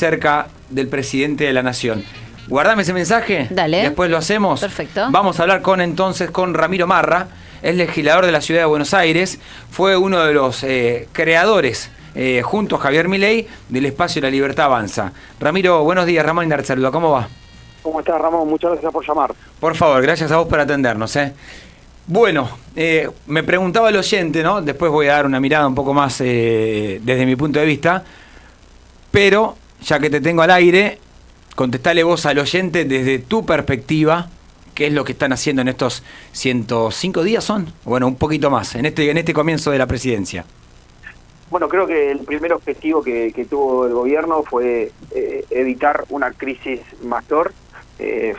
cerca del presidente de la Nación. Guardame ese mensaje. Dale. Después lo hacemos. Perfecto. Vamos a hablar con Ramiro Marra, es legislador de la Ciudad de Buenos Aires, fue uno de los creadores, junto a Javier Milei, del espacio La Libertad Avanza. Ramiro, buenos días. Ramón Inart saluda. ¿Cómo va? ¿Cómo estás, Ramón? Muchas gracias por llamar. Por favor, gracias a vos por atendernos. Bueno, me preguntaba el oyente, ¿no? Después voy a dar una mirada un poco más desde mi punto de vista, pero ya que te tengo al aire, contestale vos al oyente desde tu perspectiva, qué es lo que están haciendo en estos 105 días son, bueno, un poquito más, en este comienzo de la presidencia. Bueno, creo que el primer objetivo que tuvo el gobierno fue evitar una crisis mayor,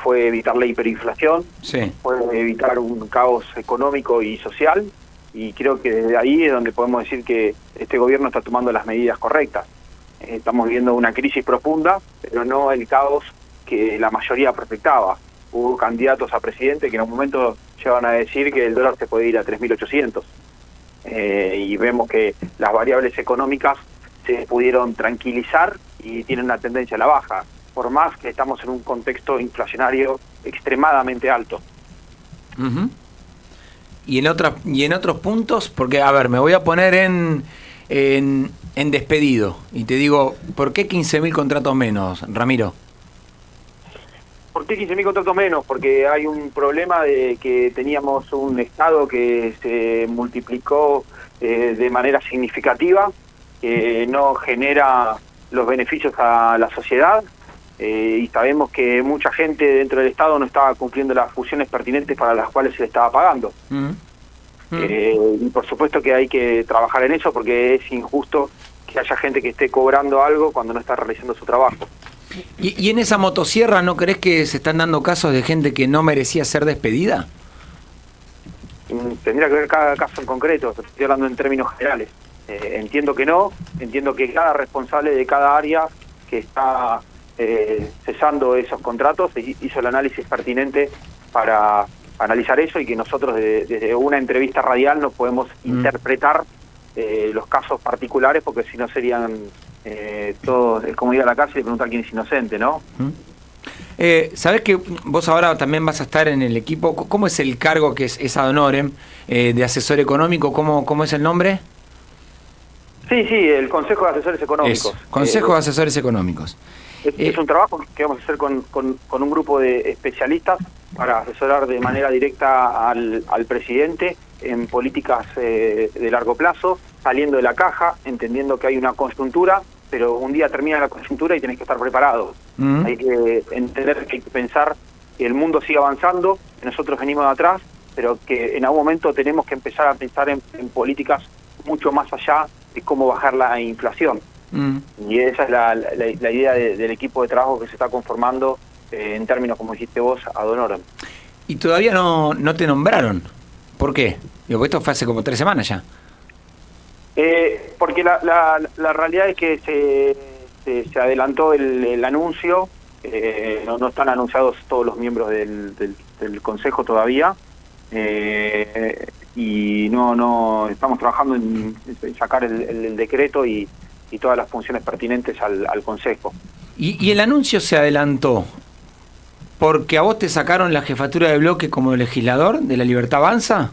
fue evitar la hiperinflación, sí, fue evitar un caos económico y social, y creo que desde ahí es donde podemos decir que este gobierno está tomando las medidas correctas. Estamos viviendo una crisis profunda, pero no el caos que la mayoría proyectaba. Hubo candidatos a presidente que en un momento llevan a decir que el dólar se puede ir a 3.800. Y vemos que las variables económicas se pudieron tranquilizar y tienen una tendencia a la baja, por más que estamos en un contexto inflacionario extremadamente alto. Uh-huh. Y en otros puntos, porque a ver, me voy a poner en despedido y te digo, ¿por qué 15.000 contratos menos, Ramiro? ¿Por qué 15.000 contratos menos? Porque hay un problema de que teníamos un Estado que se multiplicó de manera significativa, que no genera los beneficios a la sociedad, y sabemos que mucha gente dentro del Estado no estaba cumpliendo las funciones pertinentes para las cuales se le estaba pagando. Y por supuesto que hay que trabajar en eso, porque es injusto que haya gente que esté cobrando algo cuando no está realizando su trabajo. ¿Y en esa motosierra no crees que se están dando casos de gente que no merecía ser despedida? Tendría que ver cada caso en concreto, estoy hablando en términos generales. Entiendo que no, entiendo que cada responsable de cada área que está cesando esos contratos hizo el análisis pertinente para analizar eso, y que nosotros desde una entrevista radial no podemos interpretar los casos particulares, porque si no serían todos, es como ir a la cárcel y preguntar quién es inocente, ¿no? ¿Sabés que vos ahora también vas a estar en el equipo? ¿Cómo es el cargo que es ad honorem de asesor económico? ¿Cómo es el nombre? Sí, el Consejo de Asesores Económicos. Eso, Consejo de Asesores Económicos. Es un trabajo que vamos a hacer con un grupo de especialistas para asesorar de manera directa al presidente en políticas de largo plazo, saliendo de la caja, entendiendo que hay una coyuntura, pero un día termina la coyuntura y tenés que estar preparado. Hay que entender que hay que pensar que el mundo sigue avanzando, que nosotros venimos de atrás, pero que en algún momento tenemos que empezar a pensar en políticas mucho más allá de cómo bajar la inflación. Y esa es la idea del equipo de trabajo que se está conformando en términos, como dijiste vos, ad honorem. Y todavía no te nombraron. ¿Por qué? Digo, esto fue hace como 3 semanas ya. Porque la realidad es que se adelantó el anuncio, no están anunciados todos los miembros del Consejo todavía, y no estamos trabajando en sacar el decreto y todas las funciones pertinentes al Consejo. ¿Y el anuncio se adelantó porque a vos te sacaron la jefatura de bloque como legislador de La Libertad Avanza?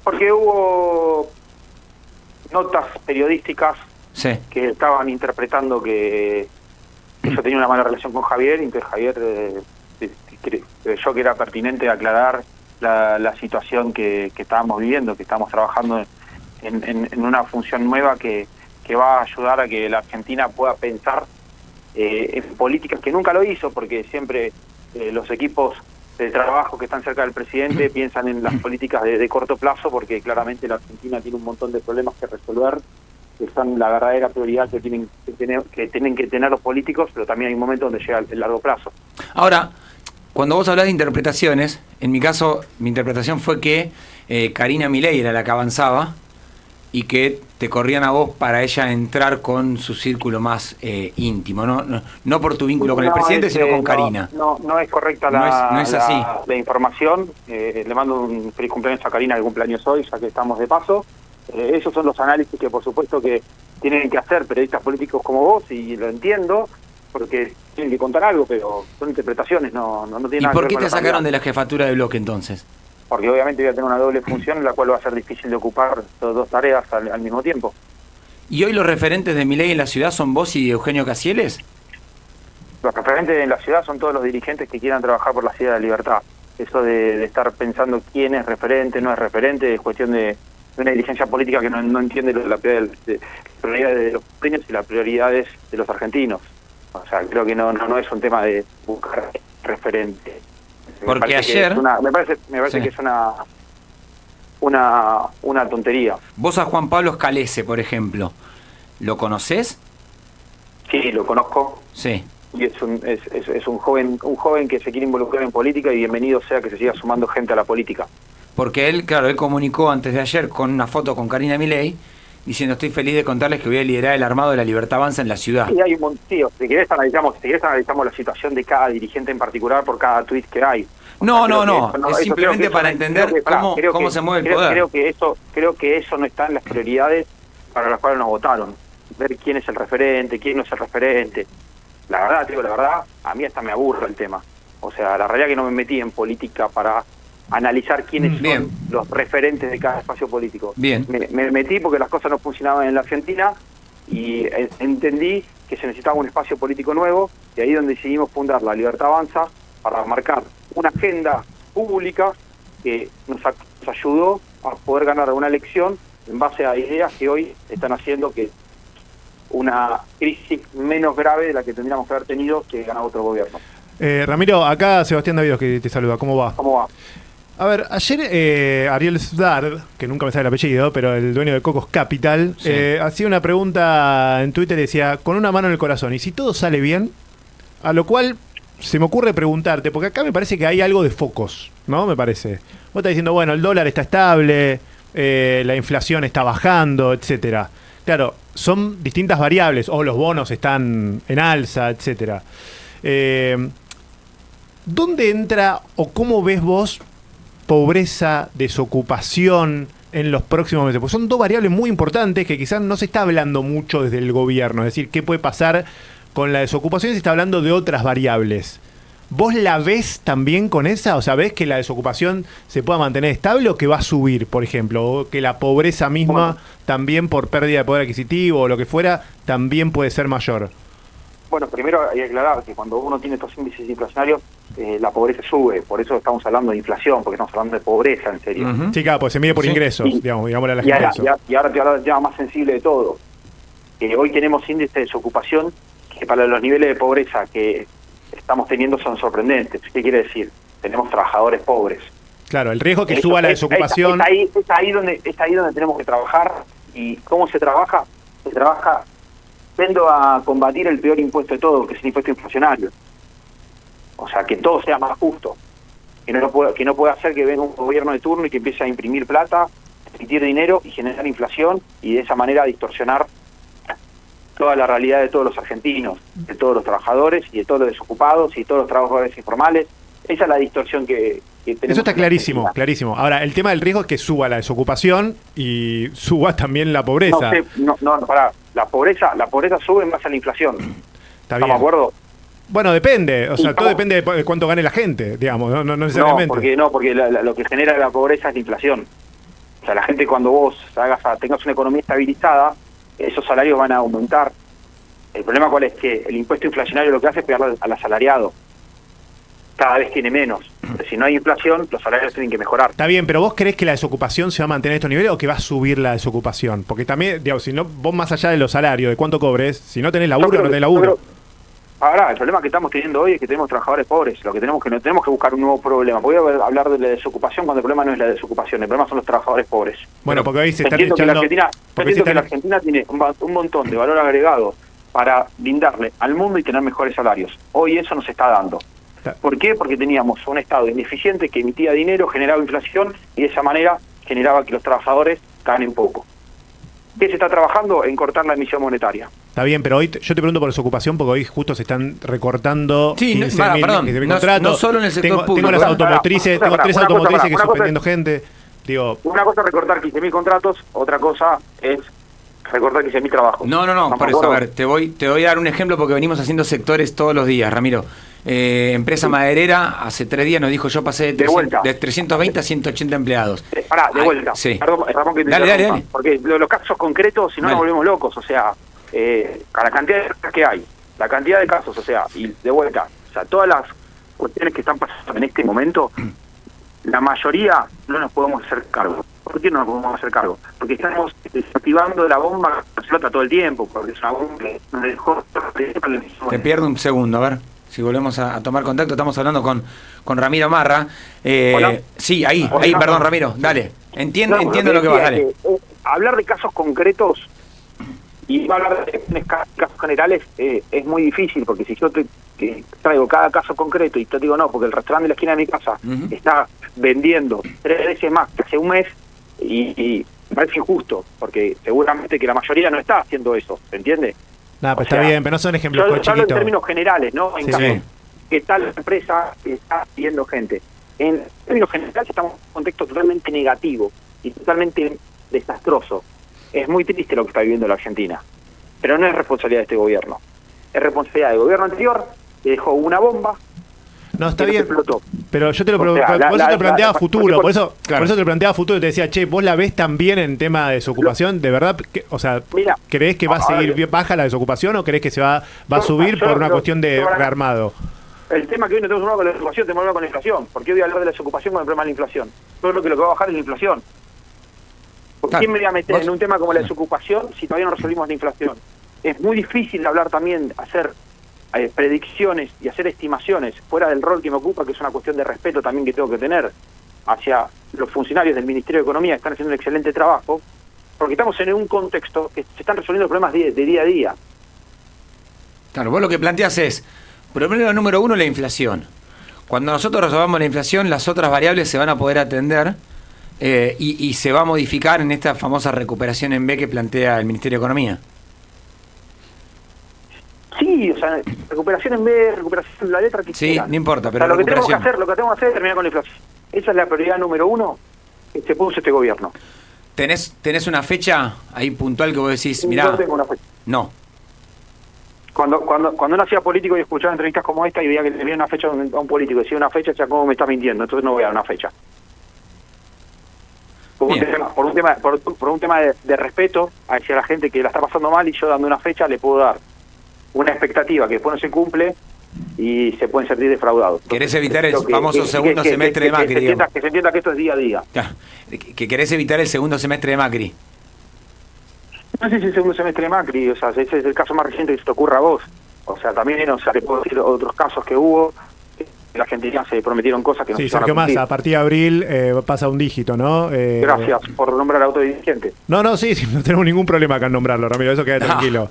Porque hubo notas periodísticas que estaban interpretando que yo tenía una mala relación con Javier, y entonces Javier creyó que era pertinente aclarar la situación que estábamos viviendo, que estamos trabajando en una función nueva que va a ayudar a que la Argentina pueda pensar en políticas, que nunca lo hizo, porque siempre los equipos de trabajo que están cerca del presidente piensan en las políticas de corto plazo, porque claramente la Argentina tiene un montón de problemas que resolver, que son la verdadera prioridad que tienen que tener los políticos, pero también hay un momento donde llega el largo plazo. Ahora, cuando vos hablás de interpretaciones, en mi caso, mi interpretación fue que Karina Milei era la que avanzaba y que te corrían a vos para ella entrar con su círculo más íntimo, no por tu vínculo con el presidente, sino con Karina. No es correcta no es así. La información. Le mando un feliz cumpleaños a Karina, que cumpleaños hoy, ya que estamos de paso. Esos son los análisis que por supuesto que tienen que hacer periodistas políticos como vos, y lo entiendo, porque tienen que contar algo, pero son interpretaciones, no tienen nada que ver. ¿Y por qué con te la sacaron realidad. de la jefatura de bloque entonces? Porque obviamente voy a tener una doble función en la cual va a ser difícil de ocupar dos tareas al mismo tiempo. ¿Y hoy los referentes de Milei en la ciudad son vos y Eugenio Casieles? Los referentes en la ciudad son todos los dirigentes que quieran trabajar por la ciudad de libertad. Eso de estar pensando quién es referente, no es referente, es cuestión de una dirigencia política que no entiende la prioridad de los porteños y las prioridades de los argentinos. O sea, creo que no es un tema de buscar referente. Porque ayer... Me parece que es una tontería. Vos a Juan Pablo Scalese, por ejemplo, ¿lo conocés? Sí, lo conozco. Sí. Y es un joven que se quiere involucrar en política y bienvenido sea que se siga sumando gente a la política. Porque él comunicó antes de ayer con una foto con Karina Milei diciendo: estoy feliz de contarles que voy a liderar el armado de la Libertad Avanza en la ciudad. Y hay un montón, si querés analizamos la situación de cada dirigente en particular por cada tuit que hay. No, es simplemente para entender cómo se mueve el poder. Creo que eso no está en las prioridades para las cuales nos votaron. Ver quién es el referente, quién no es el referente. La verdad, te digo la verdad, a mí hasta me aburre el tema. O sea, la realidad que no me metí en política para analizar quiénes son los referentes de cada espacio político. Bien. Me metí porque las cosas no funcionaban en la Argentina y entendí que se necesitaba un espacio político nuevo, y ahí donde decidimos fundar La Libertad Avanza para marcar una agenda pública que nos ayudó a poder ganar una elección en base a ideas que hoy están haciendo que una crisis menos grave de la que tendríamos que haber tenido que ganar otro gobierno. Ramiro, acá Sebastián Davidos que te saluda. ¿Cómo va? ¿Cómo va? A ver, ayer Ariel Sdar, que nunca me sale el apellido, pero el dueño de Cocos Capital, sí, hacía una pregunta en Twitter y decía: con una mano en el corazón, ¿y si todo sale bien? A lo cual se me ocurre preguntarte, porque acá me parece que hay algo de focos, ¿no? Me parece. Vos estás diciendo, bueno, el dólar está estable, la inflación está bajando, etcétera. Claro, son distintas variables, o los bonos están en alza, etcétera. ¿Dónde entra o cómo ves vos pobreza, desocupación en los próximos meses? Pues son dos variables muy importantes que quizás no se está hablando mucho desde el gobierno. Es decir, ¿qué puede pasar con la desocupación? Se está hablando de otras variables. ¿Vos la ves también con esa? O sea, ¿ves que la desocupación se pueda mantener estable o que va a subir, por ejemplo? O que la pobreza misma, también por pérdida de poder adquisitivo o lo que fuera, también puede ser mayor. Bueno, primero hay que aclarar que cuando uno tiene estos índices inflacionarios, la pobreza sube. Por eso estamos hablando de inflación, porque estamos hablando de pobreza, en serio. Uh-huh. Sí, claro, pues se mide por ingresos, digámosle a la gente eso. Y ahora te voy a hablar del tema más sensible de todo. Hoy tenemos índices de desocupación que para los niveles de pobreza que estamos teniendo son sorprendentes. ¿Qué quiere decir? Tenemos trabajadores pobres. Claro, el riesgo que suba la desocupación... Es ahí donde tenemos que trabajar. ¿Y cómo se trabaja? Se trabaja yendo a combatir el peor impuesto de todo, que es el impuesto inflacionario. O sea, que todo sea más justo. Que no pueda hacer que venga un gobierno de turno y que empiece a imprimir plata, emitir dinero y generar inflación, y de esa manera distorsionar toda la realidad de todos los argentinos, de todos los trabajadores y de todos los desocupados y de todos los trabajadores informales. Esa es la distorsión que tenemos. Eso está clarísimo, clarísimo. Ahora, el tema del riesgo es que suba la desocupación y suba también la pobreza. Pará. La pobreza sube en base a la inflación. ¿Estamos de acuerdo? Bueno, depende. O sea, todo depende de cuánto gane la gente, digamos, no necesariamente. Porque lo que genera la pobreza es la inflación. O sea, la gente, cuando vos tengas una economía estabilizada, esos salarios van a aumentar. El problema cuál es, que el impuesto inflacionario lo que hace es pegarle al asalariado. Cada vez tiene menos. Pero si no hay inflación, los salarios tienen que mejorar. Está bien, pero ¿vos creés que la desocupación se va a mantener en estos niveles o que va a subir la desocupación? Porque también, digamos, si no, vos más allá de los salarios, de cuánto cobres, si no tenés laburo, no tenés laburo. Ahora, el problema que estamos teniendo hoy es que tenemos trabajadores pobres. Lo que tenemos que buscar un nuevo problema. Voy a hablar de la desocupación cuando el problema no es la desocupación, el problema son los trabajadores pobres. Bueno, porque hoy se están entiendo echando... que la Argentina tiene un montón de valor agregado para brindarle al mundo y tener mejores salarios. Hoy eso no se está dando. ¿Por qué? Porque teníamos un Estado ineficiente que emitía dinero, generaba inflación y de esa manera generaba que los trabajadores ganen poco. ¿Qué se está trabajando? En cortar la emisión monetaria. Está bien, pero hoy yo te pregunto por desocupación porque hoy justo se están recortando 15.000 contratos. No solo en el sector público. Tengo las automotrices, tengo 3 automotrices que suspendiendo gente. Digo, una cosa es recortar 15.000 contratos, otra cosa es Recordá que hice mi trabajo. No, por eso, a ver, te voy a dar un ejemplo porque venimos haciendo sectores todos los días, Ramiro. Empresa maderera, hace 3 días nos dijo yo pasé de 320 a 180 empleados. Pará, de vuelta. Sí. Perdón, Ramón, que te dale. Porque los casos concretos, si no nos volvemos locos, o sea, a la cantidad de casos que hay, la cantidad de casos, o sea, y de vuelta, o sea, todas las cuestiones que están pasando en este momento, la mayoría no nos podemos hacer cargo. ¿Por qué no nos podemos hacer cargo? Porque estamos desactivando la bomba que explota todo el tiempo, porque es una bomba que nos dejó... Te pierdo un segundo, a ver si volvemos a tomar contacto. Estamos hablando con Ramiro Marra. Sí, ahí, perdón, Ramiro, dale. Entiendo lo que vas, dale. Hablar de casos concretos y hablar de casos generales es muy difícil, porque si yo te traigo cada caso concreto y te digo no, porque el restaurante de la esquina de mi casa está vendiendo 3 veces más que hace un mes, y me parece injusto, porque seguramente que la mayoría no está haciendo eso, ¿se entiende? No, pues está bien, pero no son ejemplos yo hablo chiquitos. en términos generales, ¿no? En caso que tal empresa está pidiendo gente. En términos generales estamos en un contexto totalmente negativo y totalmente desastroso. Es muy triste lo que está viviendo la Argentina, pero no es responsabilidad de este gobierno. Es responsabilidad del gobierno anterior, que dejó una bomba. No, está bien, pero yo te lo planteaba a futuro, por eso te lo planteaba a futuro y te decía, che, ¿vos la ves también en tema de desocupación? ¿De verdad? O sea, mira, ¿creés que va a seguir baja la desocupación o creés que se va a subir por una cuestión de rearmado? El tema que hoy no tenemos que hablar con la desocupación, tenemos que hablar con la inflación. ¿Por qué voy a hablar de la desocupación con el problema de la inflación? Yo creo que lo que va a bajar es la inflación. ¿Por qué me voy a meter en un tema como la desocupación si todavía no resolvimos la inflación? Es muy difícil hablar también, hacer predicciones y hacer estimaciones fuera del rol que me ocupa, que es una cuestión de respeto también que tengo que tener hacia los funcionarios del Ministerio de Economía, que están haciendo un excelente trabajo, porque estamos en un contexto que se están resolviendo problemas de día a día. Claro, vos lo que planteás es, problema número 1, la inflación. Cuando nosotros resolvamos la inflación, las otras variables se van a poder atender y se va a modificar en esta famosa recuperación en B que plantea el Ministerio de Economía. Sí, o sea, recuperación en B, recuperación en la letra que sí, quieran. No importa, pero o sea, lo que tenemos que hacer es terminar con la inflación. Esa es la prioridad número 1 que se puso este gobierno. ¿Tenés una fecha ahí puntual que vos decís, mirá? No tengo una fecha. No. Cuando uno hacía político y escuchaba entrevistas como esta y veía que tenía una fecha a un político y decía una fecha, ya como me estás mintiendo, entonces no voy a dar una fecha. Por un tema de respeto hacia la gente que la está pasando mal, y yo dando una fecha le puedo dar una expectativa que después no se cumple y se pueden sentir defraudados. ¿Querés evitar el famoso segundo semestre de Macri? Que se entienda que esto es día a día. Claro, que querés evitar el segundo semestre de Macri. No sé si es el segundo semestre de Macri, o sea, ese es el caso más reciente que se te ocurra a vos. O sea, también, o sea, te puedo decir otros casos que hubo. La Argentina se prometieron cosas que no se van a cumplir. Sergio Massa, a partir de abril pasa un dígito, ¿no? Gracias por nombrar autodirigente. No, sí, no tenemos ningún problema acá en nombrarlo, Ramiro, eso queda tranquilo.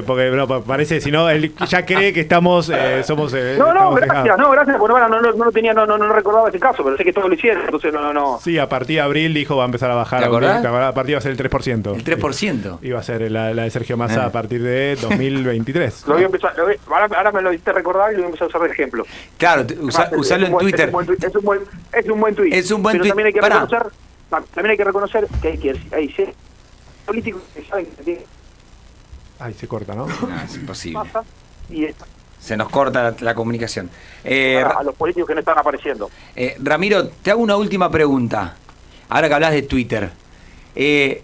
Porque parece, si no, él ya cree que estamos, somos... gracias, porque no tenía, no recordaba ese caso, pero sé que todos lo hicieron, entonces no. Sí, a partir de abril dijo va a empezar a bajar. ¿Te acordás? A partir va a ser el 3%. ¿El 3%? Iba a ser la de Sergio Massa a partir de 2023. Lo voy a empezar, ahora me lo hiciste recordar y lo voy a empezar a usar de ejemplo. Claro, usarlo en Twitter. Es un buen tuit. Es un buen tuit. También hay que reconocer que hay políticos que saben que tienen... Ay, se corta, ¿no? Es imposible. Y se nos corta la comunicación. A los políticos que no están apareciendo. Ramiro, te hago una última pregunta. Ahora que hablas de Twitter. ¿Qué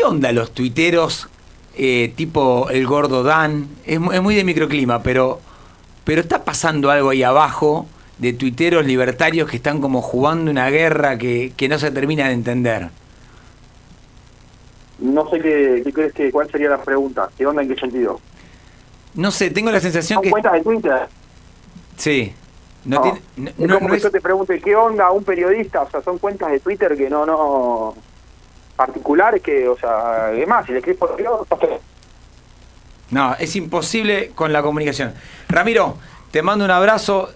onda los tuiteros tipo el gordo Dan? Es muy de microclima, pero está pasando algo ahí abajo de tuiteros libertarios que están como jugando una guerra que no se termina de entender. No sé qué crees que cuál sería la pregunta. ¿Qué onda, en qué sentido? No sé, tengo la sensación que... ¿Son cuentas de Twitter? Sí. Es como que yo te pregunte, ¿qué onda un periodista? O sea, son cuentas de Twitter que no particulares que, o sea, es más, si le escribes por privado, no, es imposible con la comunicación. Ramiro, te mando un abrazo.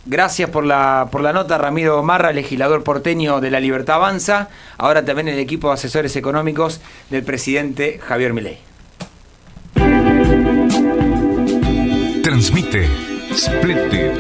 Gracias por la nota. Ramiro Marra, legislador porteño de La Libertad Avanza. Ahora también el equipo de asesores económicos del presidente Javier Milei. Transmite Split